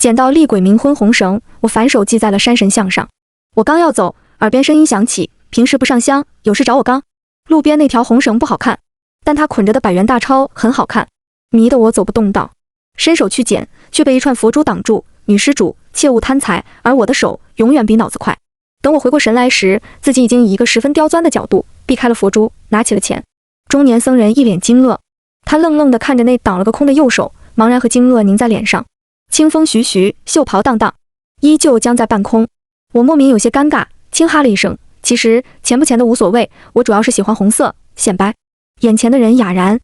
捡到厉鬼冥婚红绳，我反手系在了山神像上。我刚要走，耳边声音响起：平时不上香，有事找我刚。路边那条红绳不好看，但它捆着的百元大钞很好看，迷得我走不动道。伸手去捡，却被一串佛珠挡住。女施主，切勿贪财，而我的手永远比脑子快。等我回过神来时，自己已经以一个十分刁钻的角度避开了佛珠，拿起了钱。中年僧人一脸惊愕，他愣愣地看着那挡了个空的右手，茫然和惊愕凝在脸上。清风徐徐，袖袍荡荡，依旧僵在半空。我莫名有些尴尬，轻哈了一声。其实钱不钱的无所谓，我主要是喜欢红色显白。眼前的人哑然，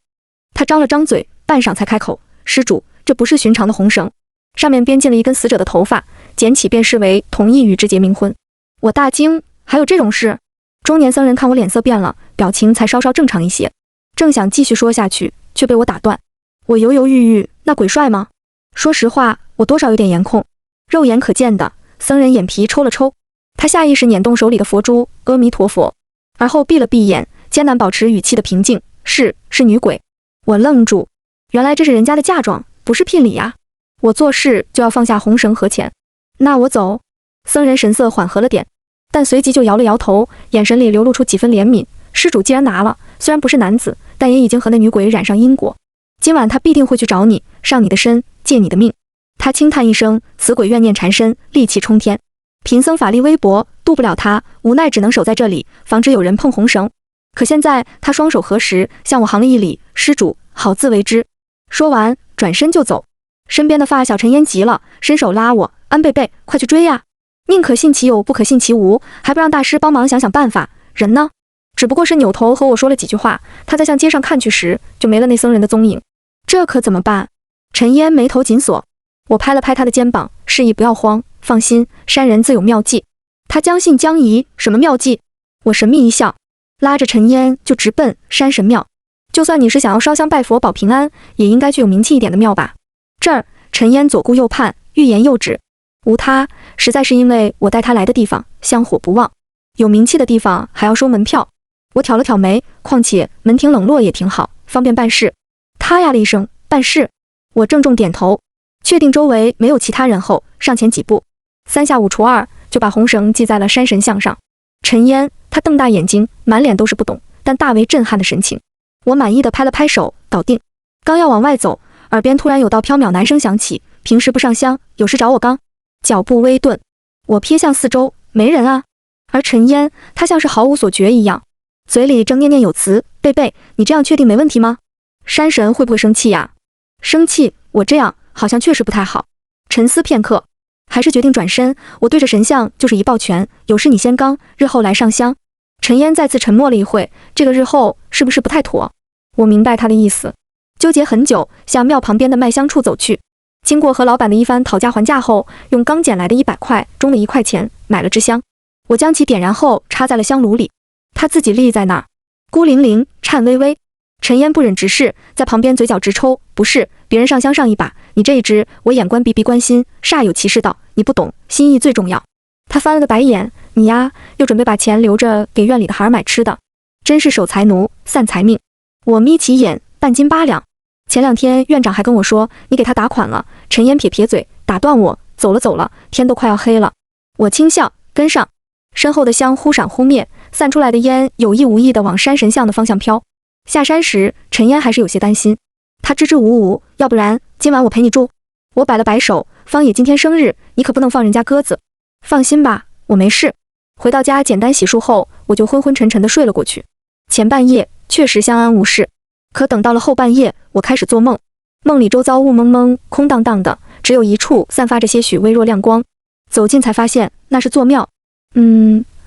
他张了张嘴，半晌才开口：施主，这不是寻常的红绳，上面编进了一根死者的头发，捡起便视为同意与之结冥婚。我大惊，还有这种事？中年僧人看我脸色变了，表情才稍稍正常一些，正想继续说下去，却被我打断。我犹犹豫豫，那鬼帅吗？说实话，我多少有点颜控，肉眼可见的。僧人眼皮抽了抽，他下意识捻动手里的佛珠，阿弥陀佛，而后闭了闭眼，艰难保持语气的平静：是女鬼。我愣住，原来这是人家的嫁妆，不是聘礼呀。我做事就要放下红绳和钱。那我走。僧人神色缓和了点，但随即就摇了摇头，眼神里流露出几分怜悯。施主既然拿了，虽然不是男子，但也已经和那女鬼染上因果。今晚他必定会去找你，上你的身，借你的命。他轻叹一声，此鬼怨念缠身，戾气冲天。贫僧法力微薄，渡不了他，无奈只能守在这里，防止有人碰红绳。可现在他双手合十，向我行了一礼：施主好自为之。说完转身就走。身边的发小陈烟急了，伸手拉我：安贝贝，快去追呀！宁可信其有，不可信其无，还不让大师帮忙想想办法。人呢？只不过是扭头和我说了几句话，他在向街上看去时，就没了那僧人的踪影。这可怎么办？陈烟眉头紧锁。我拍了拍他的肩膀，示意不要慌，放心，山人自有妙计。他将信将疑：什么妙计？我神秘一笑，拉着陈烟就直奔山神庙。就算你是想要烧香拜佛保平安，也应该去有名气一点的庙吧。这儿，陈烟左顾右盼，欲言又止。无他，实在是因为我带他来的地方香火不旺，有名气的地方还要收门票。我挑了挑眉，况且门庭冷落也挺好，方便办事。他呀了一声：办事。我郑重点头，确定周围没有其他人后，上前几步，三下五除二就把红绳系在了山神像上。陈烟，他瞪大眼睛，满脸都是不懂但大为震撼的神情。我满意的拍了拍手，搞定。刚要往外走，耳边突然有道飘渺男声响起：平时不上香，有事找我刚。脚步微顿，我瞥向四周，没人啊。而陈烟，他像是毫无所觉一样，嘴里正念念有词：贝贝，你这样确定没问题吗？山神会不会生气呀？生气？我这样好像确实不太好。沉思片刻，还是决定转身。我对着神像就是一抱拳：有事你先刚，日后来上香。陈烟再次沉默了一会，这个日后是不是不太妥？我明白他的意思，纠结很久，向庙旁边的卖香处走去。经过和老板的一番讨价还价后，用刚捡来的100块中的1块钱买了支香。我将其点燃后插在了香炉里，他自己立在那儿，孤零零，颤巍巍。陈烟不忍直视，在旁边嘴角直抽：不是，别人上香上一把，你这一支。我眼观鼻，鼻观心，煞有其事道：你不懂，心意最重要。他翻了个白眼：你呀，又准备把钱留着给院里的孩儿买吃的，真是守财奴，散财命。我眯起眼，半斤8两。前2天院长还跟我说你给他打款了。陈烟撇撇嘴，打断我：走了，天都快要黑了。我轻笑，跟上。身后的香忽闪忽灭，散出来的烟有意无意地往山神像的方向飘。下山时，陈烟还是有些担心，他支支吾吾：要不然今晚我陪你住。我摆了摆手：方野今天生日，你可不能放人家鸽子。放心吧，我没事。回到家简单洗漱后，我就昏昏沉沉地睡了过去。前半夜确实相安无事，可等到了后半夜，我开始做梦。梦里周遭雾蒙蒙，空荡荡的，只有一处散发着些许微弱亮光。走近才发现那是座庙。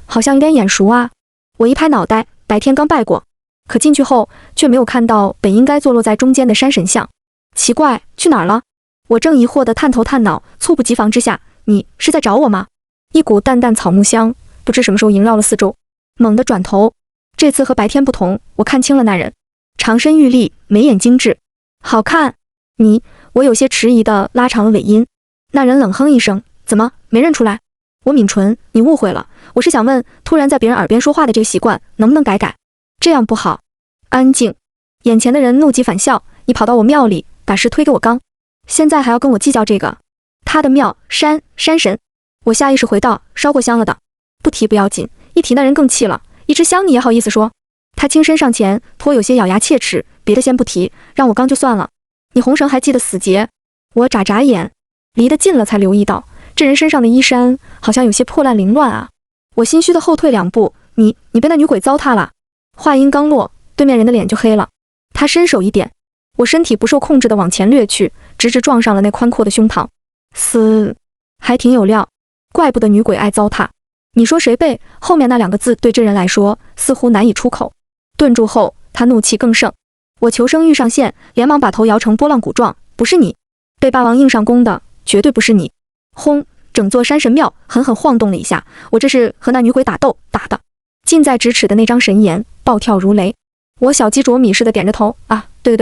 好像有点眼熟啊。我一拍脑袋，白天刚拜过，可进去后却没有看到本应该坐落在中间的山神像。奇怪，去哪儿了？我正疑惑地探头探脑，猝不及防之下，你是在找我吗？一股淡淡草木香不知什么时候萦绕了四周。猛地转头，这次和白天不同，我看清了那人，长身玉立，眉眼精致，好看。我有些迟疑地拉长了尾音。那人冷哼一声：怎么没认出来？我抿唇：你误会了，我是想问，突然在别人耳边说话的这个习惯能不能改改？这样不好。安静。眼前的人怒极反笑：你跑到我庙里，把事推给我刚，现在还要跟我计较这个？他的庙山神。我下意识回道，烧过香了的。不提不要紧，一提那人更气了，一支香你也好意思说？他轻身上前，颇有些咬牙切齿，别的先不提，让我刚就算了。你红绳还记得死结？我眨眨眼，离得近了才留意到，这人身上的衣衫好像有些破烂凌乱啊。我心虚的后退2步，你被那女鬼糟蹋了。话音刚落，对面人的脸就黑了。他伸手一点，我身体不受控制的往前掠去，直直撞上了那宽阔的胸膛。死，还挺有料，怪不得女鬼爱糟蹋。你说谁背？后面那2个字对这人来说似乎难以出口。顿住后，他怒气更盛。我求生欲上线，连忙把头摇成拨浪鼓状。不是你，被霸王硬上弓的绝对不是你。轰！整座山神庙狠狠晃动了一下，我这是和那女鬼打斗打的。近在咫尺的那张神颜暴跳如雷。我小鸡啄米似的点着头，啊，对，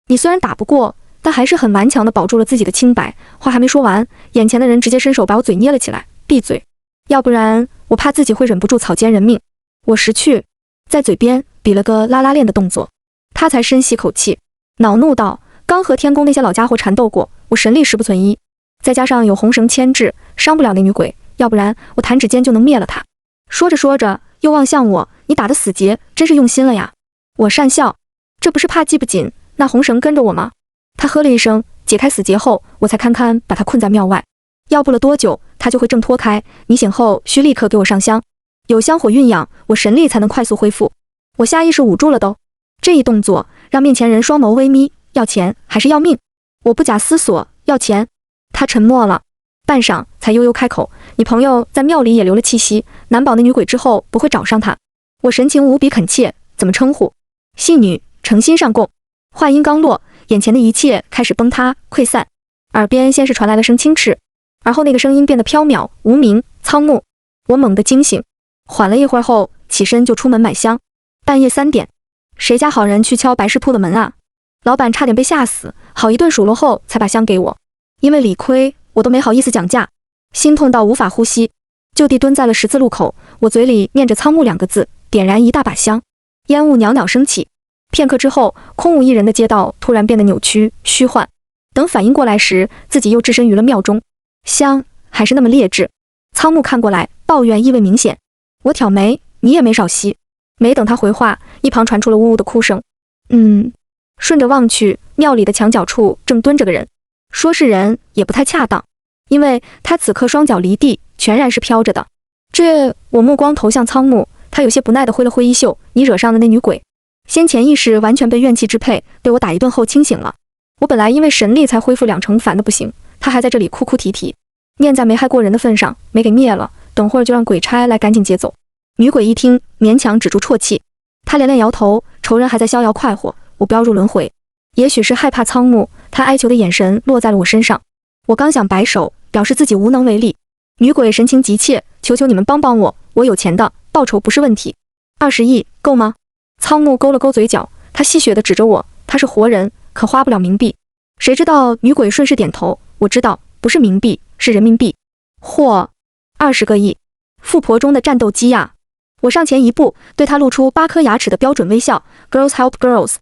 你虽然打不过，但还是很顽强地保住了自己的清白。话还没说完，眼前的人直接伸手把我嘴捏了起来，闭嘴，要不然我怕自己会忍不住草菅人命。我识趣，在嘴边比了个拉拉链的动作，他才深吸口气，恼怒道：刚和天宫那些老家伙缠斗过，我神力10不存1，再加上有红绳牵制，伤不了那女鬼，要不然我弹指间就能灭了她。说着说着又望向我，你打的死结真是用心了呀。我讪笑，这不是怕系不紧，那红绳跟着我吗？他呵了一声，解开死结后，我才堪堪把他困在庙外。要不了多久，他就会挣脱开。你醒后需立刻给我上香，有香火蕴养，我神力才能快速恢复。我下意识捂住了都。这一动作让面前人双眸微眯，要钱还是要命？我不假思索，要钱。他沉默了，半晌才悠悠开口：你朋友在庙里也留了气息，难保那女鬼之后不会找上他。我神情无比恳切，怎么称呼？戏女，诚心上供。话音刚落，眼前的一切开始崩塌溃散，耳边先是传来了声轻斥，而后那个声音变得飘渺无名苍木。我猛地惊醒，缓了一会儿后起身就出门买香。半夜3点，谁家好人去敲白事铺的门啊？老板差点被吓死，好一顿数落后才把香给我。因为理亏，我都没好意思讲价，心痛到无法呼吸，就地蹲在了十字路口。我嘴里念着苍木2个字，点燃一大把香，烟雾袅袅升起。片刻之后，空无一人的街道突然变得扭曲虚幻。等反应过来时，自己又置身于了庙中，香还是那么劣质。苍木看过来，抱怨意味明显。我挑眉，你也没少吸。没等他回话，一旁传出了呜呜的哭声。顺着望去，庙里的墙角处正蹲着个人，说是人也不太恰当，因为他此刻双脚离地，全然是飘着的。我目光投向苍木，他有些不耐地挥了挥衣袖，你惹上的那女鬼，先前意识完全被怨气支配，被我打一顿后清醒了。我本来因为神力才恢复2成，烦得不行，他还在这里哭哭啼啼，念在没害过人的份上，没给灭了，等会儿就让鬼差来赶紧接走。女鬼一听，勉强止住啜泣，她连连摇头，仇人还在逍遥快活，我不要入轮回。也许是害怕苍木，她哀求的眼神落在了我身上。我刚想摆手表示自己无能为力，女鬼神情急切，求求你们帮帮我，我有钱的，报酬不是问题。20亿够吗？苍木勾了勾嘴角，他戏谑地指着我，他是活人，可花不了冥币。谁知道女鬼顺势点头，我知道，不是冥币，是人民币。嚯，20个亿，富婆中的战斗机啊！我上前一步，对他露出8颗牙齿的标准微笑。Girls help girls。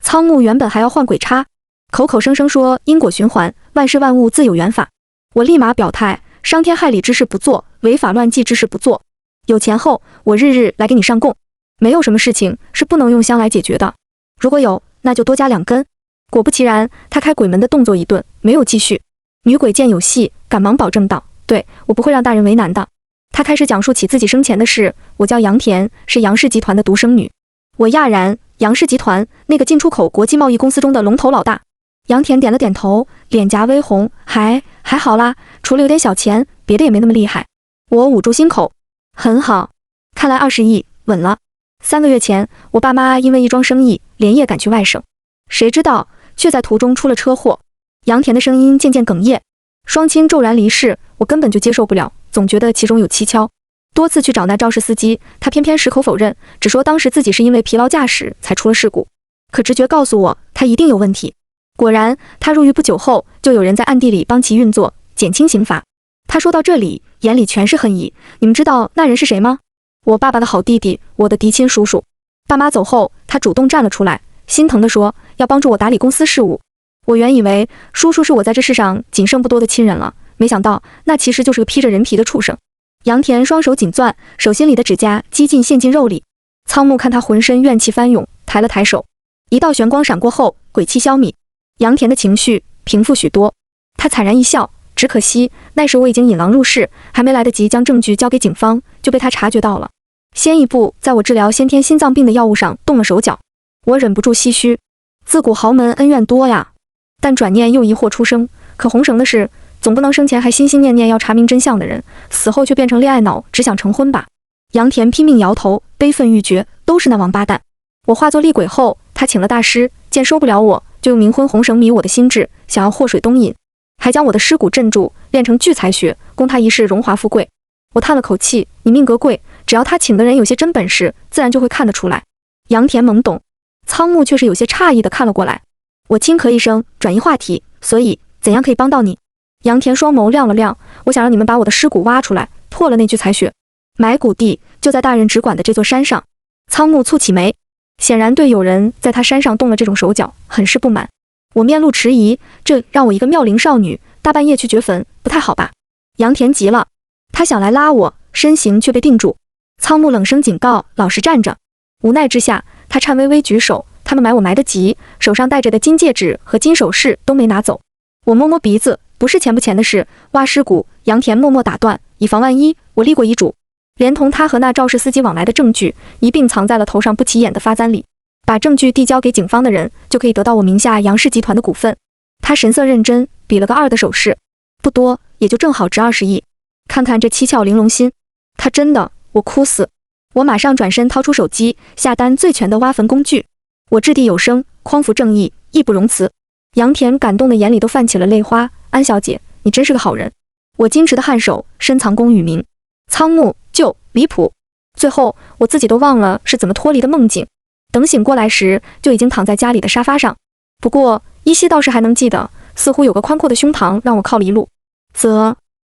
苍木原本还要换鬼差，口口声声说因果循环，万事万物自有缘法。我立马表态，伤天害理之事不做，违法乱纪之事不做。有钱后，我日日来给你上供。没有什么事情是不能用香来解决的，如果有，那就多加2根。果不其然，他开鬼门的动作一顿，没有继续。女鬼见有戏，赶忙保证道：对，我不会让大人为难的。他开始讲述起自己生前的事，我叫杨田，是杨氏集团的独生女。我讶然，杨氏集团那个进出口国际贸易公司中的龙头老大。杨田点了点头，脸颊微红，还好啦，除了有点小钱，别的也没那么厉害。我捂住心口，很好，看来20亿稳了。3个月前，我爸妈因为一桩生意连夜赶去外省，谁知道却在途中出了车祸。杨田的声音渐渐哽咽，双亲骤然离世，我根本就接受不了，总觉得其中有蹊跷。多次去找那肇事司机，他偏偏矢口否认，只说当时自己是因为疲劳驾驶才出了事故。可直觉告诉我，他一定有问题。果然，他入狱不久后，就有人在暗地里帮其运作，减轻刑罚。他说到这里，眼里全是恨意。你们知道那人是谁吗？我爸爸的好弟弟，我的嫡亲叔叔。爸妈走后，他主动站了出来，心疼地说要帮助我打理公司事务。我原以为叔叔是我在这世上仅剩不多的亲人了，没想到那其实就是个披着人皮的畜生。杨田双手紧攥，手心里的指甲激进陷进肉里。仓木看他浑身怨气翻涌，抬了抬手，一道玄光闪过后，鬼气消弭，杨田的情绪平复许多。他惨然一笑，只可惜那时我已经引狼入室，还没来得及将证据交给警方，就被他察觉到了。先一步在我治疗先天心脏病的药物上动了手脚。我忍不住唏嘘，自古豪门恩怨多呀。但转念又疑惑出声，可红绳的事，总不能生前还心心念念要查明真相的人，死后却变成恋爱脑，只想成婚吧？杨田拼命摇头，悲愤欲绝，都是那王八蛋。我化作厉鬼后，他请了大师，见收不了我，就用冥婚红绳迷我的心智，想要祸水东引，还将我的尸骨镇住，练成聚财穴，供他一世荣华富贵。我叹了口气，你命格贵，只要他请的人有些真本事，自然就会看得出来。杨田懵懂，仓木却是有些诧异地看了过来。我轻咳一声，转移话题，所以怎样可以帮到你？杨田双眸亮了亮，我想让你们把我的尸骨挖出来，破了那具财穴。埋骨地就在大人只管的这座山上。仓木蹙起眉，显然对有人在他山上动了这种手脚很是不满。我面露迟疑，这让我一个妙龄少女大半夜去掘坟，不太好吧？杨田急了，他想来拉我，身形却被定住。仓木冷声警告，老实站着。无奈之下，他颤巍巍举手，他们埋我埋得急，手上戴着的金戒指和金首饰都没拿走。我摸摸鼻子，不是钱不钱的事，挖尸骨。杨田默默打断，以防万一，我立过遗嘱，连同他和那肇事司机往来的证据一并藏在了头上不起眼的发簪里。把证据递交给警方的人，就可以得到我名下杨氏集团的股份。他神色认真，比了个2的手势，不多，也就正好值20亿。看看这七窍玲珑心，他真的，我哭死。我马上转身掏出手机，下单最全的挖坟工具。我掷地有声，匡扶正义，义不容辞。杨田感动的眼里都泛起了泪花。安小姐，你真是个好人。我矜持的颔首，深藏功与名。仓木就离谱，最后我自己都忘了是怎么脱离的梦境。等醒过来时，就已经躺在家里的沙发上。不过依稀倒是还能记得，似乎有个宽阔的胸膛让我靠了一路。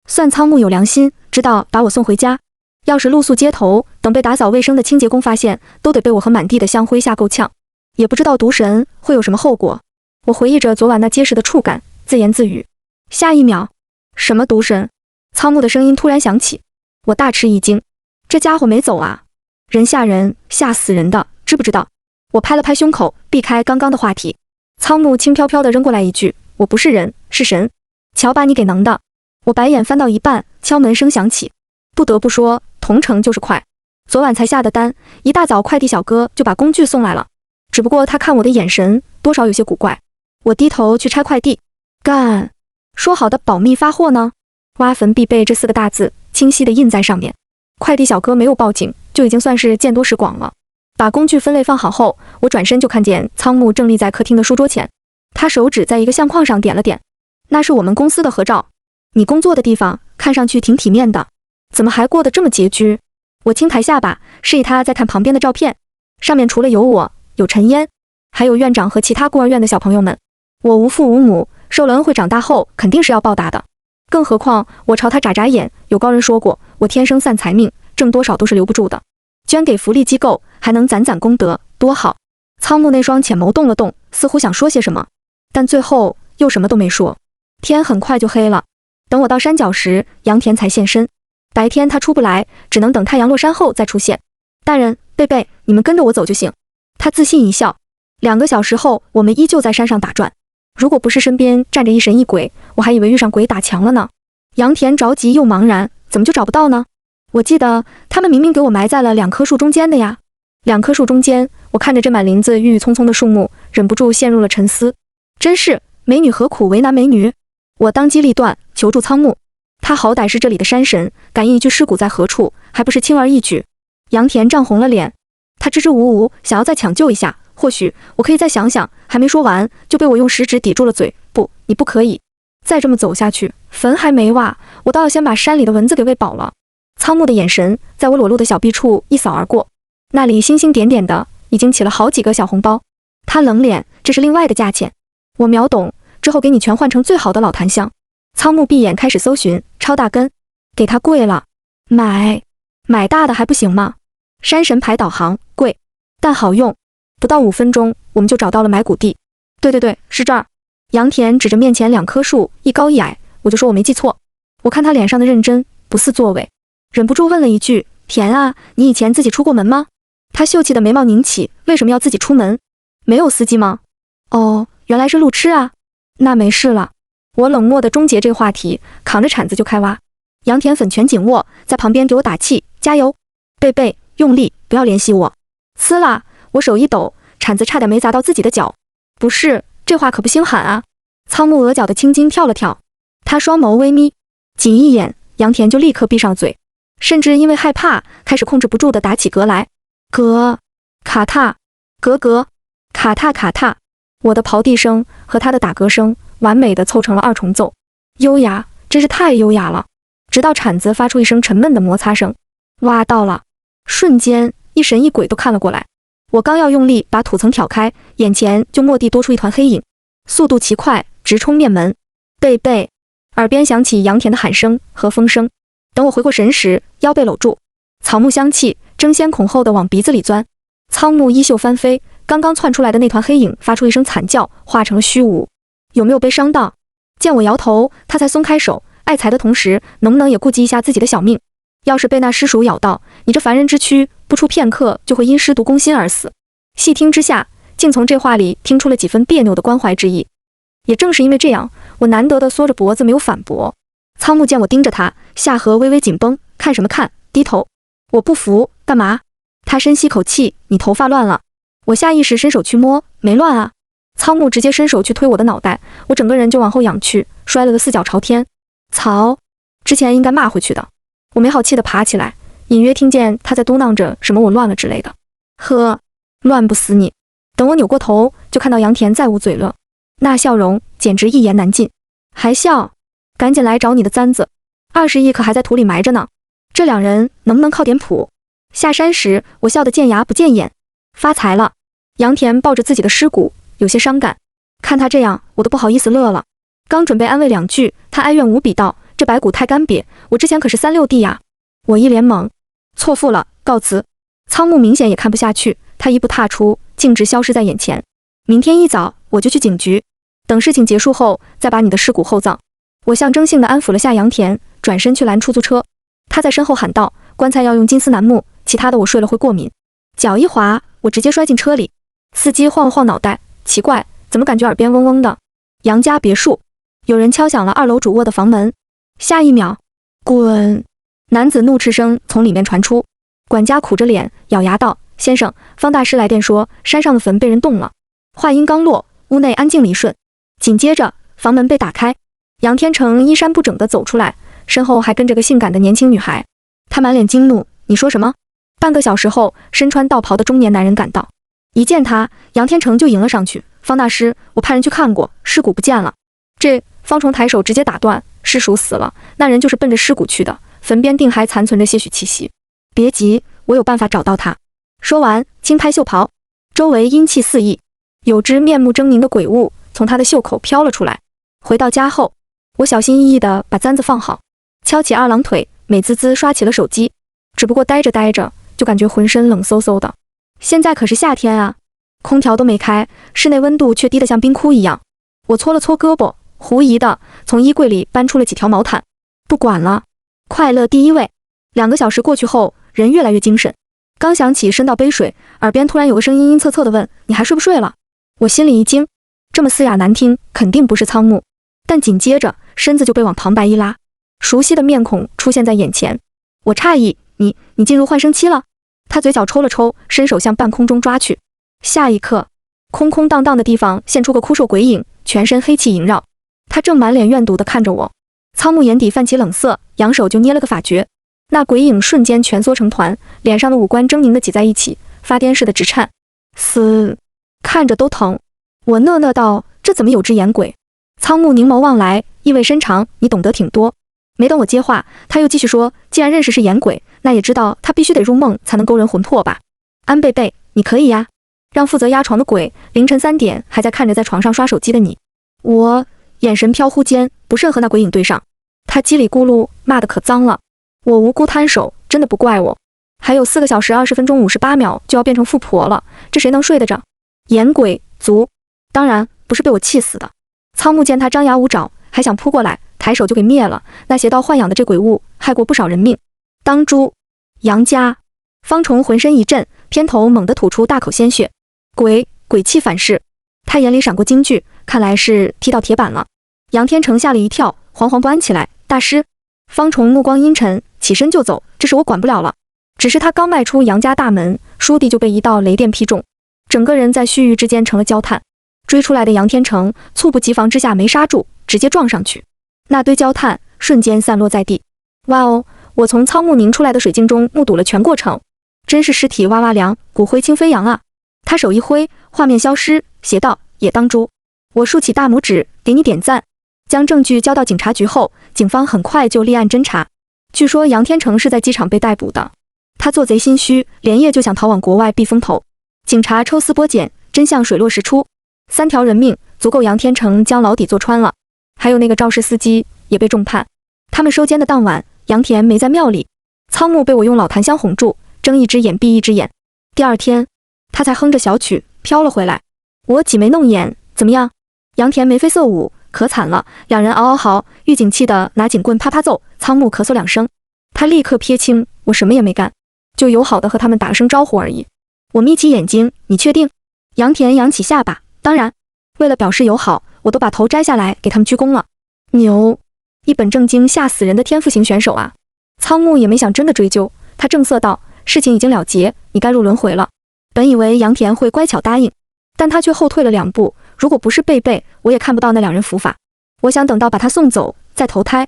算仓木有良心，知道把我送回家。要是露宿街头，等被打扫卫生的清洁工发现，都得被我和满地的香灰吓够呛。也不知道毒神会有什么后果。我回忆着昨晚那结实的触感，自言自语。下一秒，什么毒神？仓木的声音突然响起。我大吃一惊，这家伙没走啊！人吓人，吓死人的，知不知道？我拍了拍胸口，避开刚刚的话题。仓木轻飘飘地扔过来一句：我不是人，是神。瞧把你给能的！我白眼翻到一半，敲门声响起。不得不说，同城就是快。昨晚才下的单，一大早快递小哥就把工具送来了。只不过他看我的眼神多少有些古怪。我低头去拆快递。干！说好的保密发货呢？挖坟必备这4个大字清晰地印在上面。快递小哥没有报警，就已经算是见多识广了。把工具分类放好后，我转身就看见仓木正立在客厅的书桌前，他手指在一个相框上点了点。那是我们公司的合照。你工作的地方看上去挺体面的，怎么还过得这么拮据？我轻抬下巴，示意他在看旁边的照片，上面除了有我，有陈烟，还有院长和其他孤儿院的小朋友们。我无父无母，受了恩惠长大后肯定是要报答的。更何况我朝他眨眨眼，有高人说过，我天生散财命，挣多少都是留不住的。捐给福利机构，还能攒攒功德，多好。仓木那双浅眸动了动，似乎想说些什么，但最后又什么都没说。天很快就黑了。等我到山脚时，杨田才现身。白天他出不来，只能等太阳落山后再出现。大人，贝贝，你们跟着我走就行。他自信一笑。2个小时后，我们依旧在山上打转。如果不是身边站着一神一鬼，我还以为遇上鬼打墙了呢。杨田着急又茫然，怎么就找不到呢？我记得他们明明给我埋在了2棵树中间的呀。2棵树中间，我看着这满林子郁郁葱葱的树木，忍不住陷入了沉思。真是美女何苦为难美女？我当机立断，求助仓木。他好歹是这里的山神，感应一具尸骨在何处，还不是轻而易举。杨田涨红了脸，他支支吾吾，想要再抢救一下，或许我可以再想想。还没说完，就被我用食指抵住了嘴。不，你不可以再这么走下去，坟还没挖，我倒要先把山里的蚊子给喂饱了。仓木的眼神在我裸露的小臂处一扫而过，那里星星点点的，已经起了好几个小红包。他冷脸，这是另外的价钱。我秒懂，之后给你全换成最好的老檀香。仓木闭眼开始搜寻，超大根，给他贵了。买大的还不行吗？山神牌导航，贵，但好用。不到5分钟，我们就找到了埋骨地。对，是这儿。杨田指着面前2棵树，一高一矮，我就说我没记错。我看他脸上的认真，不似作伪，忍不住问了一句：田啊，你以前自己出过门吗？他秀气的眉毛拧起，为什么要自己出门？没有司机吗？哦，原来是路痴啊。那没事了。我冷漠地终结这个话题，扛着铲子就开挖。杨田粉拳紧握，在旁边给我打气，加油！贝贝，用力，不要怜惜我。呲啦！我手一抖，铲子差点没砸到自己的脚。不是，这话可不兴喊啊！仓木额角的青筋跳了跳，他双眸微眯，仅一眼，杨田就立刻闭上嘴，甚至因为害怕，开始控制不住地打起嗝来。嗝，卡踏，嗝嗝，卡踏卡踏。我的刨地声和他的打嗝声完美地凑成了二重奏，优雅，真是太优雅了。直到铲子发出一声沉闷的摩擦声，挖到了。瞬间，一神一鬼都看了过来。我刚要用力把土层挑开，眼前就蓦地多出一团黑影，速度奇快，直冲面门。贝贝，耳边响起杨田的喊声和风声。等我回过神时，腰被搂住，草木香气争先恐后地往鼻子里钻。苍木衣袖翻飞，刚刚窜出来的那团黑影发出一声惨叫，化成了虚无。有没有被伤到？见我摇头，他才松开手，爱财的同时，能不能也顾及一下自己的小命？要是被那尸鼠咬到，你这凡人之躯不出片刻就会因尸毒攻心而死。细听之下，竟从这话里听出了几分别扭的关怀之意。也正是因为这样，我难得的缩着脖子没有反驳。苍木见我盯着他，下颌微微紧绷，看什么看？低头。我不服，干嘛？他深吸口气，你头发乱了。我下意识伸手去摸，没乱啊。苍木直接伸手去推我的脑袋，我整个人就往后仰去，摔了个四脚朝天。曹，之前应该骂回去的。我没好气地爬起来，隐约听见他在嘟囔着什么我乱了之类的。呵，乱不死你。等我扭过头，就看到杨田再无嘴了，那笑容简直一言难尽。还笑？赶紧来找你的簪子，20亿可还在土里埋着呢。这两人能不能靠点谱？下山时我笑得见牙不见眼。发财了。杨田抱着自己的尸骨，有些伤感。看他这样，我都不好意思乐了。刚准备安慰两句，他哀怨无比道：这白骨太干瘪，我之前可是36弟呀。我一脸懵，错付了，告辞。仓木明显也看不下去，他一步踏出，径直消失在眼前。明天一早我就去警局，等事情结束后再把你的尸骨厚葬。我象征性地安抚了下杨田，转身去拦出租车。他在身后喊道：棺材要用金丝楠木，其他的我睡了会过敏。脚一滑，我直接摔进车里。司机晃了晃脑袋，奇怪，怎么感觉耳边嗡嗡的？杨家别墅，有人敲响了2楼主卧的房门。下一秒，滚！男子怒斥声从里面传出。管家苦着脸，咬牙道：先生，方大师来电说山上的坟被人动了。话音刚落，屋内安静了一瞬，紧接着房门被打开，杨天成衣衫不整地走出来，身后还跟着个性感的年轻女孩。他满脸惊怒，你说什么？半个小时后，身穿道袍的中年男人赶到，一见他，杨天成就迎了上去。方大师，我派人去看过，尸骨不见了。这方崇抬手直接打断，尸属死了，那人就是奔着尸骨去的，坟边定还残存着些许气息。别急，我有办法找到他。说完，轻拍袖袍，周围阴气四溢，有只面目狰狞的鬼物从他的袖口飘了出来。回到家后，我小心翼翼地把簪子放好，翘起二郎腿，美滋滋刷起了手机。只不过待着待着，就感觉浑身冷飕飕的。现在可是夏天啊，空调都没开，室内温度却低得像冰窟一样。我搓了搓胳膊，狐疑的从衣柜里搬出了几条毛毯。不管了，快乐第一位。2个小时过去后，人越来越精神。刚想起身倒杯水，耳边突然有个声音阴恻恻地问：你还睡不睡了？我心里一惊，这么嘶哑难听，肯定不是仓木。但紧接着身子就被往旁白一拉，熟悉的面孔出现在眼前。我诧异，你进入换声期了？他嘴角抽了抽，伸手向半空中抓去。下一刻，空空荡荡的地方现出个枯瘦鬼影，全身黑气萦绕。他正满脸怨毒地看着我。仓木眼底泛起冷色，扬手就捏了个法诀。那鬼影瞬间蜷缩成团，脸上的五官狰狞地挤在一起，发癫似的直颤。嘶，看着都疼。我讷讷道：这怎么有只眼鬼？仓木凝眸望来，意味深长，你懂得挺多。没等我接话，他又继续说：既然认识是眼鬼，那也知道他必须得入梦才能勾人魂魄吧？安贝贝，你可以呀，让负责压床的鬼凌晨3点还在看着在床上刷手机的你。我眼神飘忽间不慎和那鬼影对上，他叽里咕噜骂得可脏了。我无辜摊手，真的不怪我。还有4个小时20分钟58秒就要变成富婆了，这谁能睡得着？眼鬼族，当然不是被我气死的。仓木见他张牙舞爪，还想扑过来，抬手就给灭了。那邪道豢养的这鬼物，害过不少人命。当猪，杨家。方崇浑身一震，偏头猛地吐出大口鲜血。鬼气反噬。他眼里闪过惊惧，看来是踢到铁板了。杨天成吓了一跳，惶惶不安起来。大师。方崇目光阴沉，起身就走，这事我管不了了。只是他刚迈出杨家大门，倏地就被一道雷电劈中，整个人在须臾之间成了焦炭。追出来的杨天成猝不及防之下没刹住，直接撞上去，那堆焦炭瞬间散落在地。哇哦！我从仓木凝出来的水镜中目睹了全过程，真是尸体哇哇凉，骨灰轻飞扬啊！他手一挥，画面消失，邪道也当猪。我竖起大拇指，给你点赞。将证据交到警察局后，警方很快就立案侦查。据说杨天成是在机场被逮捕的，他做贼心虚，连夜就想逃往国外避风头。警察抽丝剥茧，真相水落石出，3条人命足够杨天成将牢底坐穿了。还有那个肇事司机也被重判。他们收监的当晚，杨田没在庙里，仓木被我用老檀香哄住，睁一只眼闭一只眼。第二天，他才哼着小曲飘了回来。我挤眉弄眼，怎么样？杨田眉飞色舞，可惨了。两人嗷嗷嚎，狱警气得拿警棍啪啪揍。仓木咳嗽2声，他立刻撇清，我什么也没干，就友好的和他们打了声招呼而已。我眯起眼睛，你确定？杨田扬起下巴，当然。为了表示友好，我都把头摘下来给他们鞠躬了。牛，一本正经吓死人的天赋型选手啊！仓木也没想真的追究，他正色道：事情已经了结，你该入轮回了。本以为杨田会乖巧答应，但他却后退了2步。如果不是贝贝，我也看不到那2人伏法。我想等到把他送走再投胎。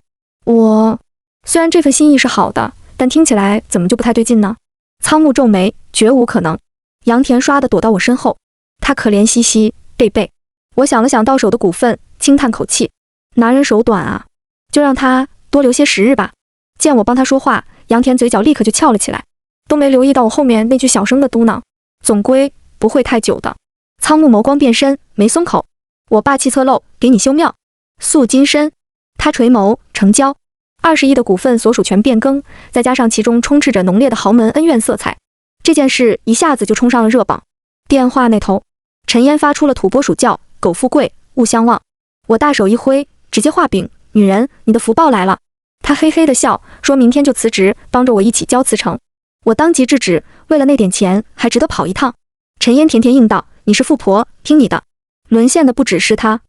虽然这份心意是好的，但听起来怎么就不太对劲呢？仓木皱眉，绝无可能。杨田唰地躲到我身后，他可怜兮兮，贝贝。我想了想到手的股份，轻叹口气，拿人手短啊，就让他多留些时日吧。见我帮他说话，杨田嘴角立刻就翘了起来，都没留意到我后面那句小声的嘟囔，总归不会太久的。仓木眸光变深，没松口。我霸气侧漏，给你修庙，塑金身。他垂眸，成交。20亿的股份所属权变更，再加上其中充斥着浓烈的豪门恩怨色彩，这件事一下子就冲上了热榜。电话那头，陈烟发出了土拨鼠叫：苟富贵，勿相忘。我大手一挥，直接画饼：女人，你的福报来了。他嘿嘿的笑，说明天就辞职，帮着我一起交辞呈。我当即制止，为了那点钱，还值得跑一趟。陈烟甜甜应道：你是富婆，听你的。沦陷的不只是他。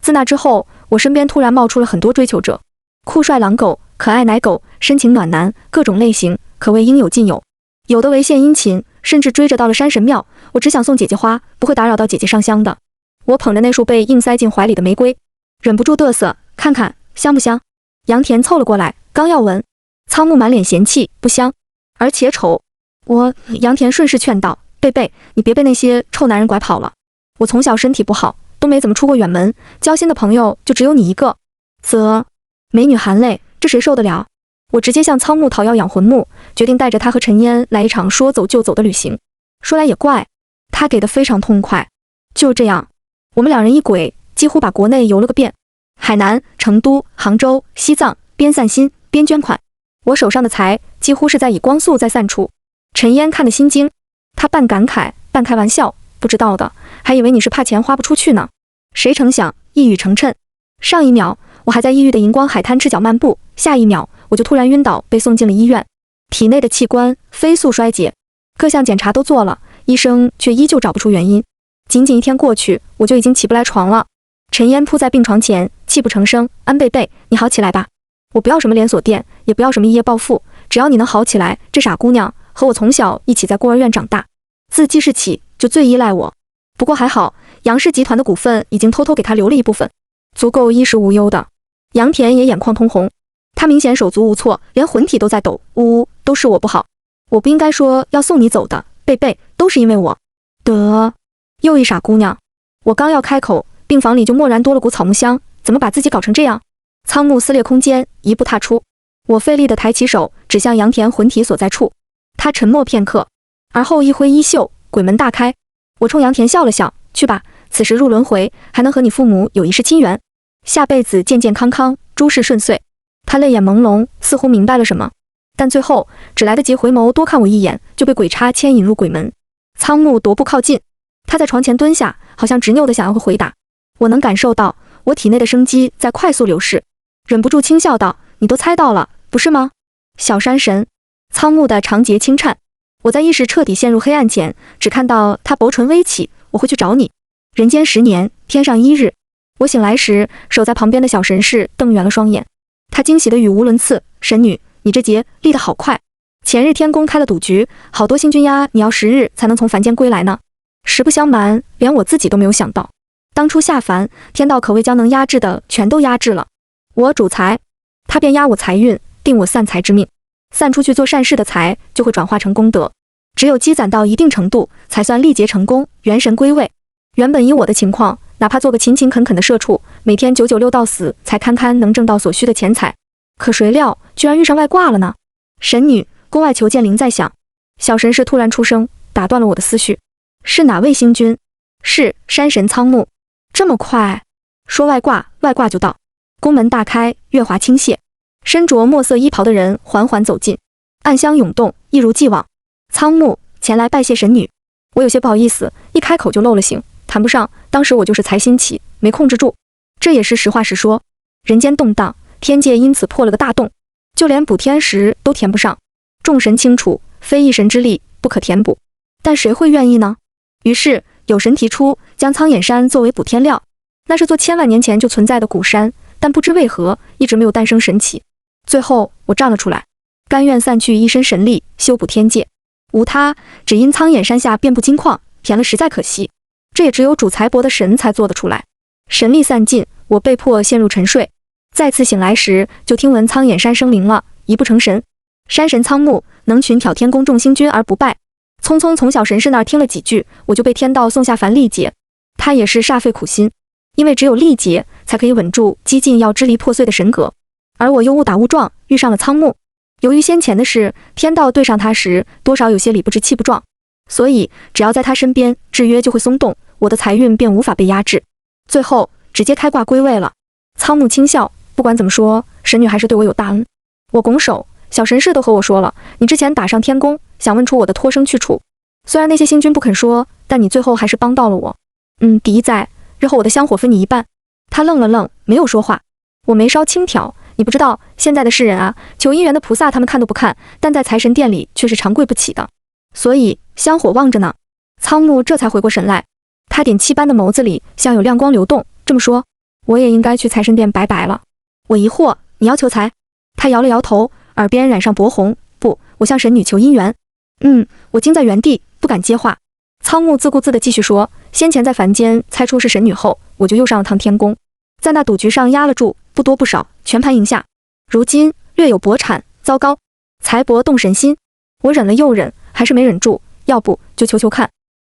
自那之后，我身边突然冒出了很多追求者，酷帅狼狗、可爱奶狗、深情暖男，各种类型，可谓应有尽有。有的为献殷勤，甚至追着到了山神庙。我只想送姐姐花，不会打扰到姐姐上香的。我捧着那束被硬塞进怀里的玫瑰，忍不住嘚瑟，看看香不香？杨田凑了过来，刚要闻，仓木满脸嫌弃，不香，而且丑。杨田顺势劝道：贝贝，你别被那些臭男人拐跑了。我从小身体不好，都没怎么出过远门，交心的朋友就只有你一个。美女含泪，这谁受得了？我直接向仓木讨要养魂木，决定带着他和陈烟来一场说走就走的旅行。说来也怪，他给的非常痛快。就这样，我们2人一轨，几乎把国内游了个遍，海南、成都、杭州、西藏，边散心边捐款。我手上的财几乎是在以光速在散出。陈烟看得心惊，他半感慨半开玩笑：不知道的，还以为你是怕钱花不出去呢。谁成想一语成谶，上一秒我还在异域的荧光海滩赤脚漫步，下一秒我就突然晕倒，被送进了医院，体内的器官飞速衰竭，各项检查都做了，医生却依旧找不出原因。仅仅1天过去，我就已经起不来床了。陈烟扑在病床前，泣不成声：安贝贝，你好起来吧。我不要什么连锁店，也不要什么一夜暴富，只要你能好起来。这傻姑娘和我从小一起在孤儿院长大，自记事起就最依赖我。不过还好，杨氏集团的股份已经偷偷给她留了一部分，足够衣食无忧的。杨田也眼眶通红，他明显手足无措，连魂体都在抖。呜呜，都是我不好，我不应该说要送你走的，贝贝，都是因为我。又一傻姑娘。我刚要开口，病房里就蓦然多了股草木香，怎么把自己搞成这样？仓木撕裂空间，一步踏出。我费力地抬起手，指向杨田魂体所在处。他沉默片刻，而后一挥衣袖，鬼门大开。我冲杨田笑了笑：去吧，此时入轮回，还能和你父母有一世亲缘，下辈子健健康康，诸事顺遂。他泪眼朦胧，似乎明白了什么，但最后只来得及回眸多看我一眼，就被鬼叉牵引入鬼门。仓木踱步靠近，他在床前蹲下，好像执拗地想要回答。我能感受到我体内的生机在快速流逝，忍不住轻笑道：“你都猜到了，不是吗？”小山神，苍木的长睫轻颤。我在意识彻底陷入黑暗前，只看到他薄唇微起：“我会去找你。人间10年，天上1日。”我醒来时，守在旁边的小神士瞪圆了双眼，他惊喜的语无伦次：“神女，你这劫立得好快！前日天宫开了赌局，好多星君呀，你要10日才能从凡间归来呢。”实不相瞒，连我自己都没有想到，当初下凡，天道可谓将能压制的全都压制了。我主财，他便压我财运，定我散财之命。散出去做善事的财就会转化成功德，只有积攒到一定程度，才算历劫成功，元神归位。原本以我的情况，哪怕做个勤勤恳恳的社畜，每天996到死，才堪堪能挣到所需的钱财。可谁料，居然遇上外挂了呢？神女，宫外求见灵在响。小神士突然出声，打断了我的思绪。是哪位星君？是山神苍木。这么快？说外挂，外挂就到。宫门大开，月华倾泻，身着墨色衣袍的人缓缓走近，暗香涌动，一如既往。苍木，前来拜谢神女。我有些不好意思，一开口就露了形，谈不上，当时我就是财心起，没控制住。这也是实话实说。人间动荡，天界因此破了个大洞，就连补天石都填不上。众神清楚，非一神之力不可填补，但谁会愿意呢？于是有神提出将苍眼山作为补天料，那是座千万年前就存在的古山，但不知为何一直没有诞生神奇。最后我站了出来，甘愿散去一身神力修补天界，无他，只因苍眼山下遍布金矿，填了实在可惜。这也只有主财帛的神才做得出来。神力散尽，我被迫陷入沉睡。再次醒来时，就听闻苍眼山生灵了，一不成神。山神苍木能群挑天宫众星君而不败。匆匆从小神士那儿听了几句，我就被天道送下凡历劫。他也是煞费苦心，因为只有历劫才可以稳住激进要支离破碎的神格，而我又误打误撞遇上了苍木。由于先前的事，天道对上他时多少有些理不直气不壮，所以只要在他身边，制约就会松动，我的财运便无法被压制，最后直接开挂归位了。苍木轻笑，不管怎么说，神女还是对我有大恩。我拱手，小神士都和我说了，你之前打上天宫，想问出我的脱生去处，虽然那些星君不肯说，但你最后还是帮到了我。第一在，日后我的香火分你一半。他愣了愣，没有说话。我眉梢轻挑，你不知道，现在的世人啊，求姻缘的菩萨他们看都不看，但在财神殿里却是长跪不起的，所以香火旺着呢。苍木这才回过神来，他点漆般的眸子里像有亮光流动。这么说，我也应该去财神殿拜拜了。我疑惑，你要求财？他摇了摇头，耳边染上薄红。不，我向神女求姻缘。我惊在原地，不敢接话。苍木自顾自地继续说，先前在凡间猜出是神女后，我就又上了趟天宫，在那赌局上压了注，不多不少，全盘赢下。如今略有薄产，糟糕，财帛动神心。我忍了又忍，还是没忍住，要不就求求看。